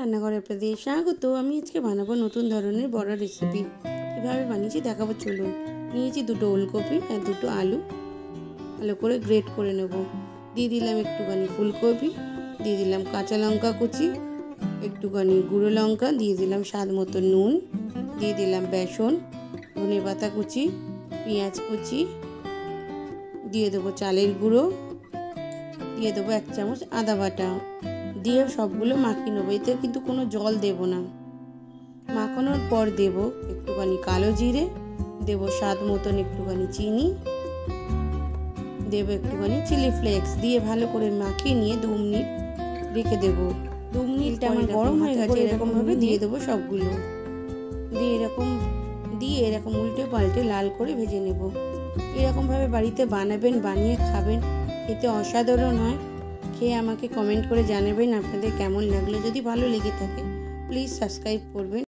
রান্নাঘরে আপনাদের স্বাগত। আমি আজকে বানাবো নতুন ধরনের বড়া রেসিপি। কীভাবে বানিয়েছি দেখাবো, চলুন। নিয়েছি দুটো ওলকপি আর দুটো আলু, ভালো করে গ্রেট করে নেব। দিয়ে দিলাম একটুখানি ফুলকপি, দিয়ে দিলাম কাঁচা লঙ্কা কুচি, একটুখানি গুঁড়ো লঙ্কা, দিয়ে দিলাম স্বাদ মতো নুন, দিয়ে দিলাম বেসন, ধনে পাতা কুচি, পেঁয়াজ কুচি, দিয়ে দেবো চালের গুঁড়ো, দিয়ে দেবো 1 চামচ আদা বাটা, দিয়ে সবগুলো মাখিয়ে নেবো। এতে কিন্তু কোনো জল দেব না। মাখানোর পর দেব একটুখানি কালো জিরে, দেব স্বাদ মতন একটুখানি চিনি, দেব একটুখানি চিলি ফ্লেক্স, দিয়ে ভালো করে মাখিয়ে নিয়ে 2 মিনিট রেখে দেবো। 2 মিনিটটা আমার গরম হয়ে গেছে। এরকমভাবে দিয়ে দেবো সবগুলো, দিয়ে এরকম উল্টে পাল্টে লাল করে ভেজে নেব। এরকমভাবে বাড়িতে বানাবেন, বানিয়ে খাবেন, খেতে অসাধারণ হয়। খেয়ে আমাকে কমেন্ট করে জানাবেন আপনাদের কেমন লাগলো। যদি ভালো লেগে থাকে প্লিজ সাবস্ক্রাইব করবেন।